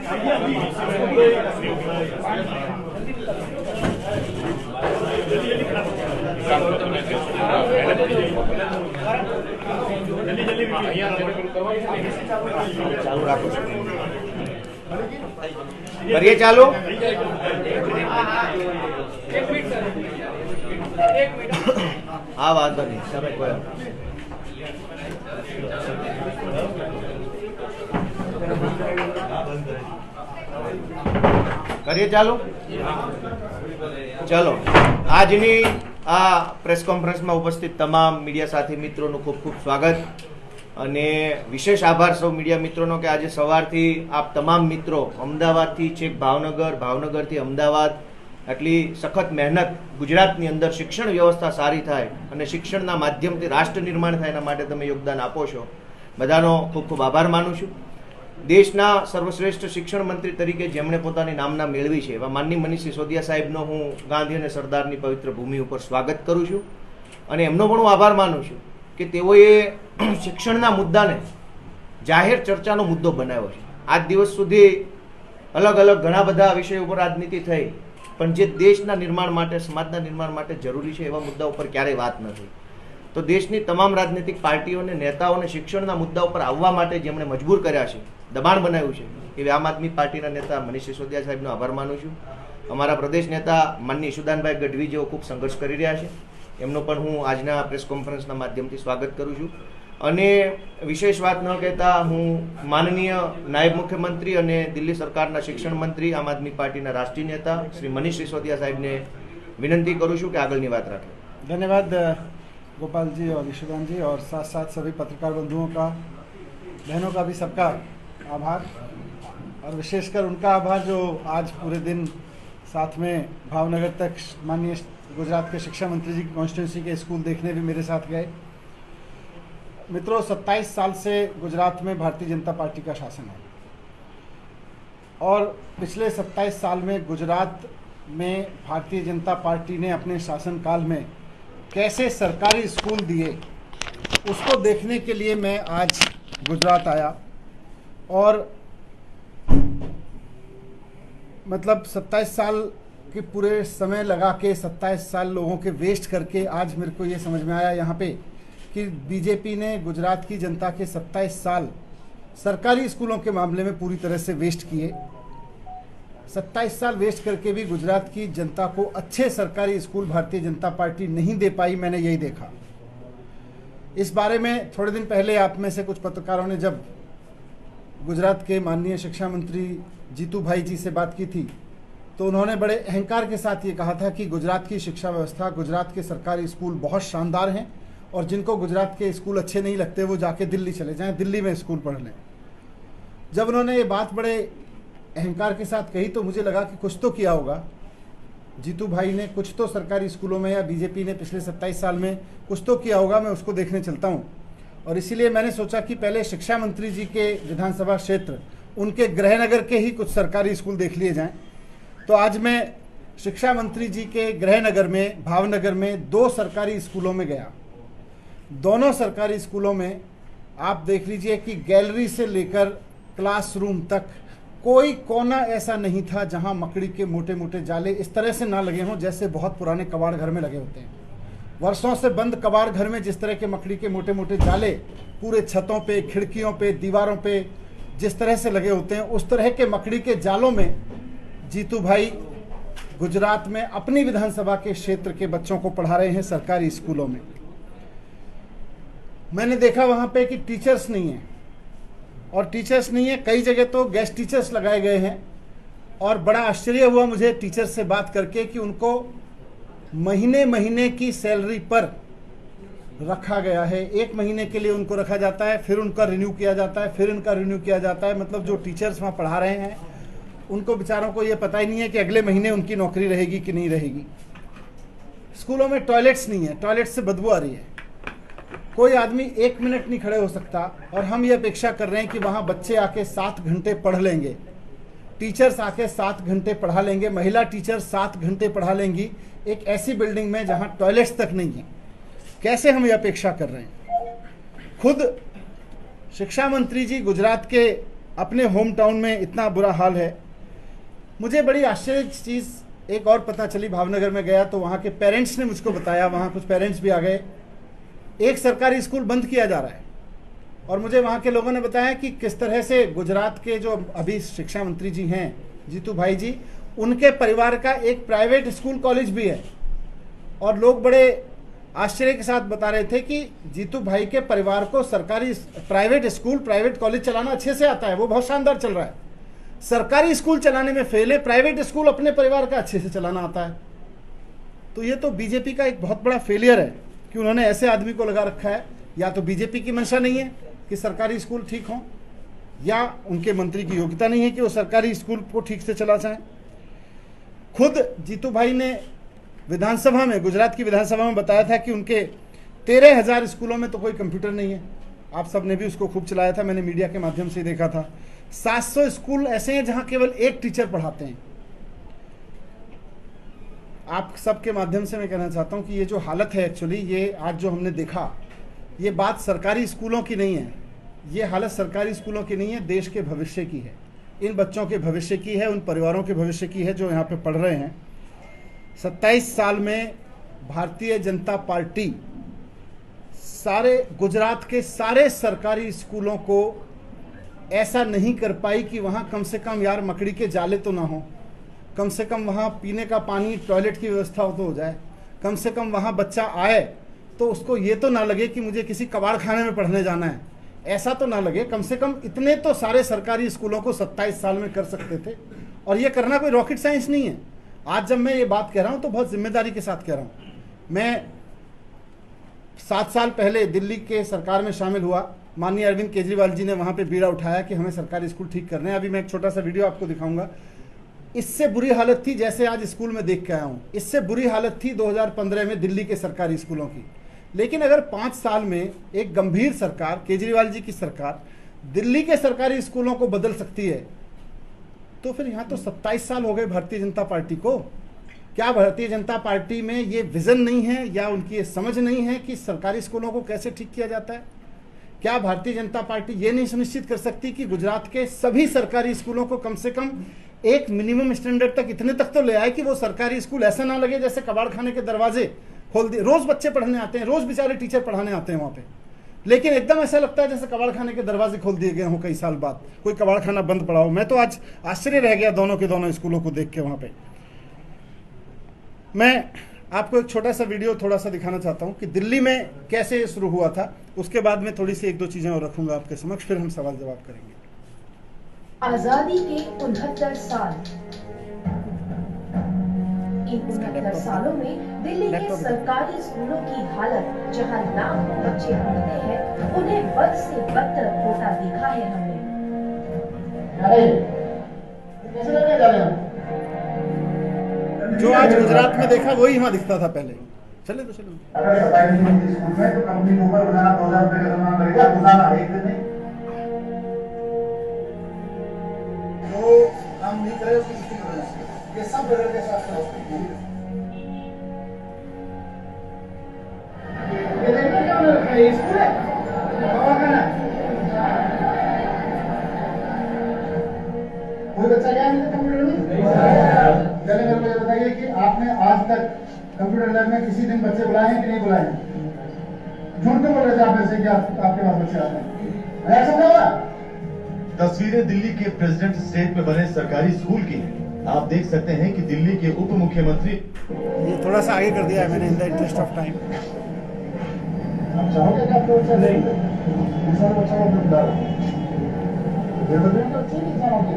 ચાલુ રાખો છો, કરીએ ચાલુ। હા વાંધો નહીં, તમે કોઈ કરીએ ચાલુ। ચલો, આજની આ પ્રેસ કોન્ફરન્સમાં ઉપસ્થિત તમામ મીડિયા સાથી મિત્રોનું ખૂબ ખૂબ સ્વાગત અને વિશેષ આભાર સૌ મીડિયા મિત્રોનો કે આજે સવારથી આપ તમામ મિત્રો અમદાવાદથી છેક ભાવનગર, ભાવનગરથી અમદાવાદ આટલી સખત મહેનત ગુજરાતની અંદર શિક્ષણ વ્યવસ્થા સારી થાય અને શિક્ષણના માધ્યમથી રાષ્ટ્ર નિર્માણ થાય એના માટે તમે યોગદાન આપો છો, બધાનો ખૂબ ખૂબ આભાર માનું છું। દેશના સર્વશ્રેષ્ઠ શિક્ષણ મંત્રી તરીકે જેમણે પોતાની નામના મેળવી છે એવા માનનીય મનીષ સિસોદિયા સાહેબનો હું ગાંધી અને સરદારની પવિત્ર ભૂમિ ઉપર સ્વાગત કરું છું અને એમનો પણ હું આભાર માનું છું કે તેઓએ શિક્ષણના મુદ્દાને જાહેર ચર્ચાનો મુદ્દો બનાવ્યો છે। આજ દિવસ સુધી અલગ અલગ ઘણા બધા વિષયો ઉપર રાજનીતિ થઈ, પણ જે દેશના નિર્માણ માટે, સમાજના નિર્માણ માટે જરૂરી છે એવા મુદ્દા ઉપર ક્યારેય વાત ન થઈ। તો દેશની તમામ રાજનીતિક પાર્ટીઓને, નેતાઓને શિક્ષણના મુદ્દા ઉપર આવવા માટે જેમણે મજબૂર કર્યા છે, દબાણ બનાવ્યું છે, એવી આમ આદમી પાર્ટીના નેતા મનીષ સિસોદિયા સાહેબનો આભાર માનું છું। અમારા પ્રદેશ નેતા માનનીય ઈશુદાનભાઈ ગઢવી જેઓ ખૂબ સંઘર્ષ કરી રહ્યા છે, એમનો પણ હું આજના પ્રેસ કોન્ફરન્સના માધ્યમથી સ્વાગત કરું છું। અને વિશેષ વાત ન કહેતા હું માનનીય નાયબ મુખ્યમંત્રી અને દિલ્હી સરકારના શિક્ષણ મંત્રી, આમ આદમી પાર્ટીના રાષ્ટ્રીય નેતા શ્રી મનીષ સિસોદિયા સાહેબને વિનંતી करूँ છું કે આગળની વાત રાખે। धन्यवाद गोपाल जी और ईशुदान जी, और साथ साथ सभी पत्रकार बंधुओं का, बहनों का भी सबका आभार, और विशेषकर उनका आभार जो आज पूरे दिन साथ में भावनगर तक माननीय गुजरात के शिक्षा मंत्री जी की कॉन्स्टिट्यूंसी के स्कूल देखने भी मेरे साथ गए। मित्रों, 27 साल से गुजरात में भारतीय जनता पार्टी का शासन है और पिछले 27 साल में गुजरात में भारतीय जनता पार्टी ने अपने शासनकाल में कैसे सरकारी स्कूल दिए, उसको देखने के लिए मैं आज गुजरात आया। और मतलब 27 साल के पूरे समय लगा के 27 साल लोगों के वेस्ट करके आज मेरे को ये समझ में आया यहाँ पे कि बीजेपी ने गुजरात की जनता के 27 साल सरकारी स्कूलों के मामले में पूरी तरह से वेस्ट किए। 27 साल वेस्ट करके भी गुजरात की जनता को अच्छे सरकारी स्कूल भारतीय जनता पार्टी नहीं दे पाई, मैंने यही देखा। इस बारे में थोड़े दिन पहले आप में से कुछ पत्रकारों ने जब गुजरात के माननीय शिक्षा मंत्री जीतू भाई जी से बात की थी तो उन्होंने बड़े अहंकार के साथ ये कहा था कि गुजरात की शिक्षा व्यवस्था, गुजरात के सरकारी स्कूल बहुत शानदार हैं और जिनको गुजरात के स्कूल अच्छे नहीं लगते वो जाके दिल्ली चले जाएं, दिल्ली में स्कूल पढ़ लें। जब उन्होंने ये बात बड़े अहंकार के साथ कही तो मुझे लगा कि कुछ तो किया होगा जीतू भाई ने, कुछ तो सरकारी स्कूलों में या बीजेपी ने पिछले 27 साल में कुछ तो किया होगा, मैं उसको देखने चलता हूँ। और इसीलिए मैंने सोचा कि पहले शिक्षा मंत्री जी के विधानसभा क्षेत्र, उनके गृहनगर के ही कुछ सरकारी स्कूल देख लिए जाएं। तो आज मैं शिक्षा मंत्री जी के गृहनगर में, भावनगर में 2 सरकारी स्कूलों में गया। दोनों सरकारी स्कूलों में आप देख लीजिए कि गैलरी से लेकर क्लासरूम तक कोई कोना ऐसा नहीं था जहां मकड़ी के मोटे मोटे जाले इस तरह से ना लगे हों जैसे बहुत पुराने कबाड़ घर में लगे होते हैं। वर्षों से बंद कबाड़ घर में जिस तरह के मकड़ी के मोटे मोटे जाले पूरे छतों पे, खिड़कियों पे, दीवारों पे जिस तरह से लगे होते हैं, उस तरह के मकड़ी के जालों में जीतू भाई गुजरात में अपनी विधानसभा के क्षेत्र के बच्चों को पढ़ा रहे हैं सरकारी स्कूलों में। मैंने देखा वहां पे कि टीचर्स नहीं है, और टीचर्स नहीं है, कई जगह तो गेस्ट टीचर्स लगाए गए हैं। और बड़ा आश्चर्य हुआ मुझे टीचर्स से बात करके कि उनको महीने महीने की सैलरी पर रखा गया है। 1 महीने के लिए उनको रखा जाता है, फिर उनका रिन्यू किया जाता है, फिर उनका रिन्यू किया जाता है। मतलब जो टीचर्स वहाँ पढ़ा रहे हैं उनको बेचारों को ये पता ही नहीं है कि अगले महीने उनकी नौकरी रहेगी कि नहीं रहेगी। स्कूलों में टॉयलेट्स नहीं है, टॉयलेट से बदबू आ रही है, कोई आदमी 1 मिनट नहीं खड़े हो सकता। और हम ये अपेक्षा कर रहे हैं कि वहाँ बच्चे आके 7 घंटे पढ़ लेंगे, टीचर्स आके 7 घंटे पढ़ा लेंगे, महिला टीचर 7 घंटे पढ़ा लेंगी एक ऐसी बिल्डिंग में जहाँ टॉयलेट्स तक नहीं है। कैसे हम ये अपेक्षा कर रहे हैं? खुद शिक्षा मंत्री जी गुजरात के अपने होम टाउन में इतना बुरा हाल है। मुझे बड़ी आश्चर्य चीज़ एक और पता चली, भावनगर में गया तो वहाँ के पेरेंट्स ने मुझको बताया, वहाँ कुछ पेरेंट्स भी आ गए, एक सरकारी स्कूल बंद किया जा रहा है। और मुझे वहाँ के लोगों ने बताया कि किस तरह से गुजरात के जो अभी शिक्षा मंत्री जी हैं, जीतू भाई जी, उनके परिवार का एक प्राइवेट स्कूल कॉलेज भी है। और लोग बड़े आश्चर्य के साथ बता रहे थे कि जीतू भाई के परिवार को सरकारी प्राइवेट स्कूल, प्राइवेट कॉलेज चलाना अच्छे से आता है, वो बहुत शानदार चल रहा है। सरकारी स्कूल चलाने में फेल है, प्राइवेट स्कूल अपने परिवार का अच्छे से चलाना आता है। तो ये तो बीजेपी का एक बहुत बड़ा फेलियर है कि उन्होंने ऐसे आदमी को लगा रखा है। या तो बीजेपी की मंशा नहीं है कि सरकारी स्कूल ठीक हों, या उनके मंत्री की योग्यता नहीं है कि वो सरकारी स्कूल को ठीक से चला जाएं। खुद जीतू भाई ने विधानसभा में, गुजरात की विधानसभा में बताया था कि उनके 13,000 स्कूलों में तो कोई कंप्यूटर नहीं है। आप सब ने भी उसको खूब चलाया था, मैंने मीडिया के माध्यम से देखा था। 700 स्कूल ऐसे हैं जहां केवल एक टीचर पढ़ाते हैं। आप सबके माध्यम से मैं कहना चाहता हूं कि ये जो हालत है, एक्चुअली ये आज जो हमने देखा, ये बात सरकारी स्कूलों की नहीं है, ये हालत सरकारी स्कूलों की नहीं है, देश के भविष्य की है, इन बच्चों के भविष्य की है, उन परिवारों के भविष्य की है जो यहाँ पे पढ़ रहे हैं। 27 साल में भारतीय जनता पार्टी सारे गुजरात के सारे सरकारी स्कूलों को ऐसा नहीं कर पाई कि वहाँ कम से कम यार मकड़ी के जाले तो ना हो, कम से कम वहाँ पीने का पानी, टॉयलेट की व्यवस्था तो हो जाए, कम से कम वहाँ बच्चा आए तो उसको ये तो ना लगे कि मुझे किसी कबाड़ खाने में पढ़ने जाना है, ऐसा तो ना लगे। कम से कम इतने तो सारे सरकारी स्कूलों को 27 साल में कर सकते थे। और ये करना कोई रॉकेट साइंस नहीं है। आज जब मैं ये बात कह रहा हूँ तो बहुत जिम्मेदारी के साथ कह रहा हूँ। मैं 7 साल पहले दिल्ली के सरकार में शामिल हुआ, माननीय अरविंद केजरीवाल जी ने वहाँ पे बीड़ा उठाया कि हमें सरकारी स्कूल ठीक करने हैं। अभी मैं एक छोटा सा वीडियो आपको दिखाऊंगा। इससे बुरी हालत थी जैसे आज स्कूल में देख के आया हूँ, इससे बुरी हालत थी 2015 में दिल्ली के सरकारी स्कूलों की। लेकिन अगर 5 साल में एक गंभीर सरकार, केजरीवाल जी की सरकार, दिल्ली के सरकारी स्कूलों को बदल सकती है, तो फिर यहाँ तो 27 साल हो गए भारतीय जनता पार्टी को। क्या भारतीय जनता पार्टी में ये विजन नहीं है या उनकी ये समझ नहीं है कि सरकारी स्कूलों को कैसे ठीक किया जाता है? क्या भारतीय जनता पार्टी ये नहीं सुनिश्चित कर सकती कि गुजरात के सभी सरकारी स्कूलों को कम से कम एक मिनिमम स्टैंडर्ड तक, इतने तक तो ले आए कि वो सरकारी स्कूल ऐसा ना लगे जैसे कबाड़ खाने के दरवाजे खोल दिए। रोज बच्चे पढ़ने आते हैं, रोज बेचारे टीचर पढ़ाने आते हैं वहाँ पे, लेकिन एकदम ऐसा लगता है जैसे कबाड़ खाने के दरवाजे खोल दिए गए हों कई साल बाद, कोई कबाड़ खाना बंद पड़ा हो। मैं तो आज आश्चर्य रह गया दोनों के दोनों स्कूलों को देख के वहाँ पे। मैं आपको एक छोटा सा वीडियो थोड़ा सा दिखाना चाहता हूँ कि दिल्ली में कैसे शुरू हुआ था। उसके बाद में थोड़ी सी 1-2 चीजें और रखूंगा आपके समक्ष, फिर हम सवाल जवाब करेंगे। आजादी के 69 साल। इन 69 सालों में दिल्ली के सरकारी स्कूलों की हालत, जहां लाखों बच्चे पढ़ते हैं, उन्हें बद से बदतर होता देखा है हमने। जो आज गुजरात में देखा वही वहां दिखता था पहले। चले तो चलो। अगर स्कूल में तो कंपनी के ऊपर रोजाना 2,000 रुपए का जुर्माना लगेगा, रोजाना, एक दिन नहीं। वो हम नहीं करे उसकी किसी वजह से, ये सब जगह के साथ ये देखो क्या उन्होंने रखा है, ये स्कूल है, दवाखाना। कोई बच्चा गया नहीं था कंप्यूटर में? पहले मेरे को ये बताइए कि आपने आज तक कंप्यूटर लैब में किसी दिन बच्चे बुलाए हैं कि नहीं बुलाए हैं? झूठ क्यों बोल रहे थे आप ऐसे कि आपके पास बच्चे आते हैं? मैं समझा हुआ। तस्वीरें दिल्ली के प्रेसिडेंट स्टेट में बने सरकारी स्कूल की हैं। आप देख सकते हैं कि दिल्ली के उप मुख्यमंत्री, ये थोड़ा सा आगे कर दिया है मैंने in the interest of time. आप चाहोगे कि आपको बच्चा नहीं दूसरा बच्चा को बुला लो, ये तो दिन बच्चे नहीं चाहोगे।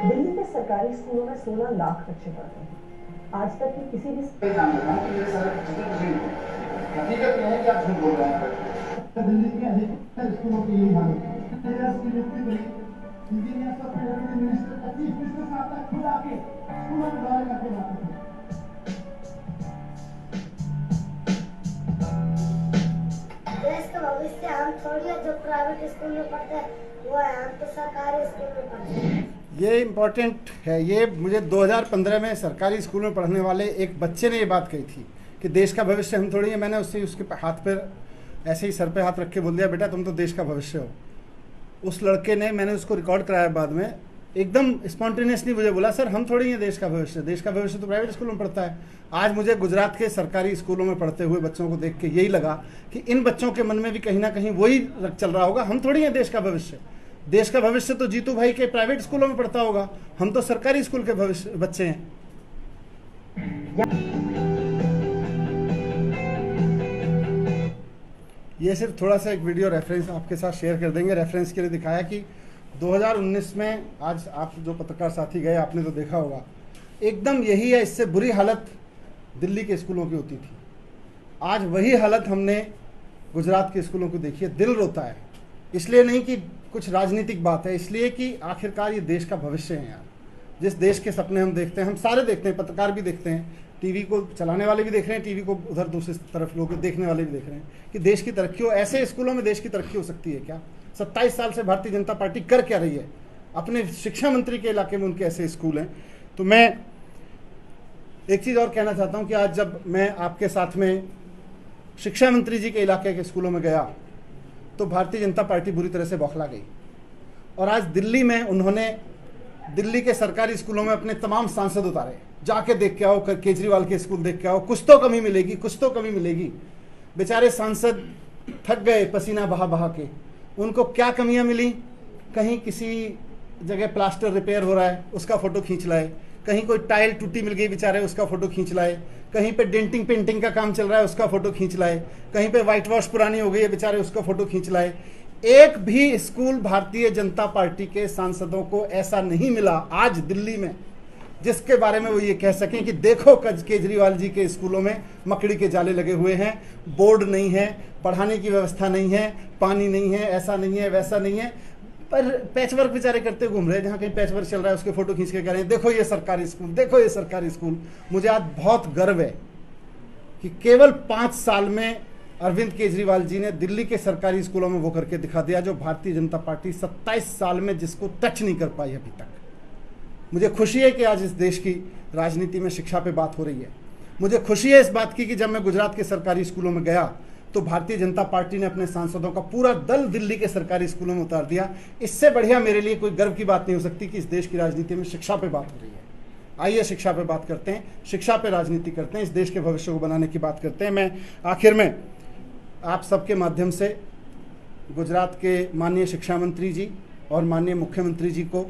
दिल्ली के सरकारी स्कूलों में 16 लाख बच्चे पढ़ते हैं। आज तक की किसी भी हकीकत यह है कि आप झूठ बोल रहे हैं। दिल्ली के अधिकतर स्कूलों की यही हालत है। इंजीनियर सब मिनिस्टर 25-20 साल तक खुद आके स्कूलों में दौरे करके जाते थे। देश का भविष्य हम थोड़ी है जो प्राइवेट स्कूल में पढ़ता है वो है, हम तो सरकारी स्कूल में पढ़ते हैं। ये इम्पोर्टेंट है। ये मुझे 2015 में सरकारी स्कूल में पढ़ने वाले एक बच्चे ने ये बात कही थी कि देश का भविष्य हम थोड़ी है। मैंने उसके हाथ पर ऐसे ही सर पे हाथ रख के बोल दिया, बेटा तुम तो देश का भविष्य हो। उस लड़के ने, मैंने उसको रिकॉर्ड कराया बाद में, एकदम स्पॉन्टेनियसली मुझे बोला, सर हम थोड़ी हैं देश का भविष्य, देश का भविष्य तो प्राइवेट स्कूलों में पढ़ता है। आज मुझे गुजरात के सरकारी स्कूलों में पढ़ते हुए बच्चों को देख के यही लगा कि इन बच्चों के मन में भी कहीं ना कहीं वही चल रहा होगा, हम थोड़ी हैं देश का भविष्य। देश का भविष्य तो जीतू भाई के प्राइवेट स्कूलों में पढ़ता होगा, हम तो सरकारी स्कूल के भविष्य बच्चे हैं। ये सिर्फ थोड़ा सा एक वीडियो रेफरेंस आपके साथ शेयर कर देंगे, रेफरेंस के लिए दिखाया कि 2019 में, आज आप जो पत्रकार साथी गए आपने तो देखा होगा, एकदम यही है, इससे बुरी हालत दिल्ली के स्कूलों की होती थी। आज वही हालत हमने गुजरात के स्कूलों को देखी है। दिल रोता है, इसलिए नहीं कि कुछ राजनीतिक बात है, इसलिए कि आखिरकार ये देश का भविष्य है यार। जिस देश के सपने हम देखते हैं, हम सारे देखते हैं, पत्रकार भी देखते हैं, टीवी को चलाने वाले भी देख रहे हैं, टीवी को उधर दूसरी तरफ लोग देखने वाले भी देख रहे हैं कि देश की तरक्की हो। ऐसे स्कूलों में देश की तरक्की हो सकती है क्या? 27 साल से भारतीय जनता पार्टी कर क्या रही है? अपने शिक्षा मंत्री के इलाके में उनके ऐसे स्कूल हैं। तो मैं एक चीज़ और कहना चाहता हूं कि आज जब मैं आपके साथ में शिक्षा मंत्री जी के इलाके के स्कूलों में गया तो भारतीय जनता पार्टी बुरी तरह से बौखला गई। और आज दिल्ली में उन्होंने दिल्ली के सरकारी स्कूलों में अपने तमाम सांसद उतारे, जाके देख के आओ, केजरीवाल के स्कूल देख के आओ, कुछ तो कमी मिलेगी, कुछ तो कमी मिलेगी। बेचारे सांसद थक गए पसीना बहा बहा के। उनको क्या कमियां मिली? कहीं किसी जगह प्लास्टर रिपेयर हो रहा है, उसका फोटो खींच लाए। कहीं कोई टाइल टूटी मिल गई बेचारे, उसका फोटो खींच लाए। कहीं पे डेंटिंग पेंटिंग का काम चल रहा है, उसका फोटो खींच लाए। कहीं पे व्हाइट वॉश पुरानी हो गई है बेचारे, उसका फोटो खींच लाए। एक भी स्कूल भारतीय जनता पार्टी के सांसदों को ऐसा नहीं मिला आज दिल्ली में जिसके बारे में वो ये कह सकें कि देखो केजरीवाल जी के स्कूलों में मकड़ी के जाले लगे हुए हैं, बोर्ड नहीं है, पढ़ाने की व्यवस्था नहीं है, पानी नहीं है, ऐसा नहीं है, वैसा नहीं है। पर पैचवर्क बेचारे करते घूम रहे हैं, जहाँ कहीं पैचवर्क चल रहा है उसके फोटो खींच के कह रहे हैं देखो ये सरकारी स्कूल, देखो ये सरकारी स्कूल। मुझे आज बहुत गर्व है कि केवल 5 साल में अरविंद केजरीवाल जी ने दिल्ली के सरकारी स्कूलों में वो करके दिखा दिया जो भारतीय जनता पार्टी 27 साल में जिसको टच नहीं कर पाई अभी तक। मुझे खुशी है कि आज इस देश की राजनीति में शिक्षा पे बात हो रही है। मुझे खुशी है इस बात की कि जब मैं गुजरात के सरकारी स्कूलों में गया तो भारतीय जनता पार्टी ने अपने सांसदों का पूरा दल दिल्ली के सरकारी स्कूलों में उतार दिया। इससे बढ़िया मेरे लिए कोई गर्व की बात नहीं हो सकती कि इस देश की राजनीति में शिक्षा पे बात हो रही है। आइए शिक्षा पे बात करते हैं, शिक्षा पे राजनीति करते हैं, इस देश के भविष्य को बनाने की बात करते हैं। मैं आखिर में आप सबके माध्यम से गुजरात के माननीय शिक्षा मंत्री जी और माननीय मुख्यमंत्री जी को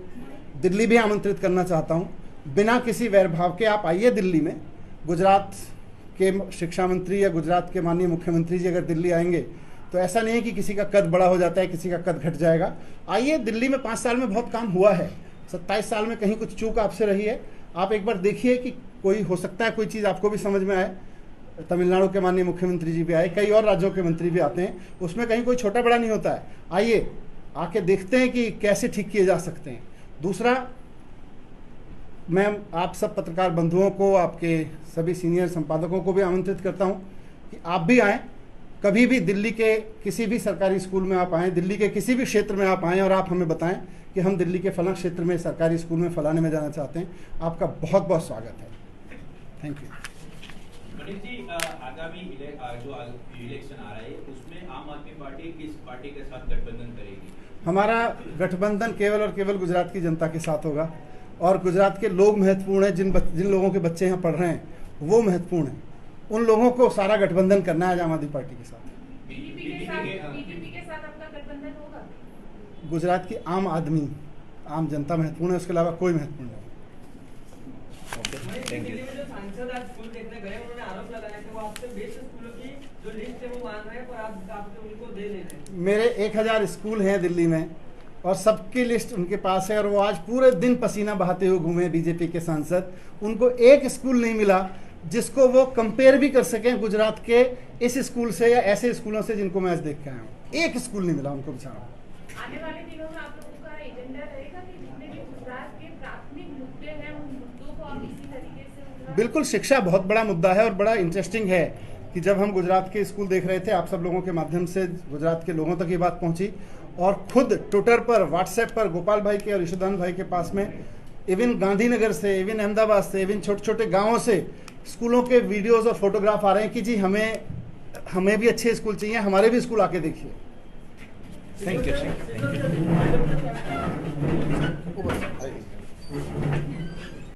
दिल्ली भी आमंत्रित करना चाहता हूं। बिना किसी वैरभाव के आप आइए दिल्ली में। गुजरात के शिक्षा मंत्री या गुजरात के माननीय मुख्यमंत्री जी अगर दिल्ली आएंगे तो ऐसा नहीं है कि किसी का कद बड़ा हो जाता है, किसी का कद घट जाएगा। आइए दिल्ली में 5 साल में बहुत काम हुआ है, 27 साल में कहीं कुछ चूक आपसे रही है। आप एक बार देखिए कि कोई हो सकता है कोई चीज़ आपको भी समझ में आए। तमिलनाडु के माननीय मुख्यमंत्री जी भी आए, कई और राज्यों के मंत्री भी आते हैं, उसमें कहीं कोई छोटा बड़ा नहीं होता है। आइए आके देखते हैं कि कैसे ठीक किए जा सकते हैं। दूसरा, मैं आप सब पत्रकार बंधुओं को, आपके सभी सीनियर संपादकों को भी आमंत्रित करता हूं कि आप भी आएँ। कभी भी दिल्ली के किसी भी सरकारी स्कूल में आप आएँ, दिल्ली के किसी भी क्षेत्र में आप आएँ और आप हमें बताएं कि हम दिल्ली के फलां क्षेत्र में सरकारी स्कूल में फलाने में जाना चाहते हैं। आपका बहुत बहुत स्वागत है। Thank you. गणेश जी, आगामी जो इलेक्शन आ रहा है उसमें आम आदमी पार्टी किस पार्टी के साथ गठबंधन करेगी? हमारा गठबंधन केवल और केवल गुजरात की जनता के साथ होगा और गुजरात के लोग महत्वपूर्ण हैं। जिन लोगों के बच्चे यहाँ पढ़ रहे हैं वो महत्वपूर्ण हैं। उन लोगों को सारा गठबंधन करना है आम आदमी पार्टी के साथ। बीजेपी के साथ आपका गठबंधन होगा? गुजरात की आम आदमी, आम जनता महत्वपूर्ण है, उसके अलावा कोई महत्वपूर्ण नहीं। Thank you. जो सांसद आज स्कूल देखने गए उन्होंने आरोप लगाया कि वो आपसे बेस्ट स्कूलों की जो लिस्ट है वो मांग रहे हैं पर आप उनको दे रहे हैं। मेरे 1000 स्कूल हैं दिल्ली में और सबकी लिस्ट उनके पास है और वो आज पूरे दिन पसीना बहाते हुए घूमे बीजेपी के सांसद। उनको एक स्कूल नहीं मिला जिसको वो कंपेयर भी कर सकें गुजरात के इस स्कूल से या ऐसे स्कूलों से जिनको मैं आज देख के आया हूँ। एक स्कूल नहीं मिला उनको बेचारा। आने वाले दिनों में आप लोगों का एजेंडा रहेगा कि जितने भी गुजरात के प्राथमिक मुद्दे हैं उन मुद्दों को आप इसी तरीके से बिल्कुल, शिक्षा बहुत बड़ा मुद्दा है और बड़ा इंटरेस्टिंग है कि जब हम गुजरात के स्कूल देख रहे थे, आप सब लोगों के माध्यम से गुजरात के लोगों तक ये बात पहुंची, और खुद ट्विटर पर, व्हाट्सएप पर गोपाल भाई के और ईशुदान भाई के पास में इवन गांधीनगर से, इवन अहमदाबाद से, इवन छोटे छोटे गाँवों से स्कूलों के वीडियोज़ और फोटोग्राफ आ रहे हैं कि जी हमें भी अच्छे स्कूल चाहिए, हमारे भी स्कूल आके देखिए। Thank you.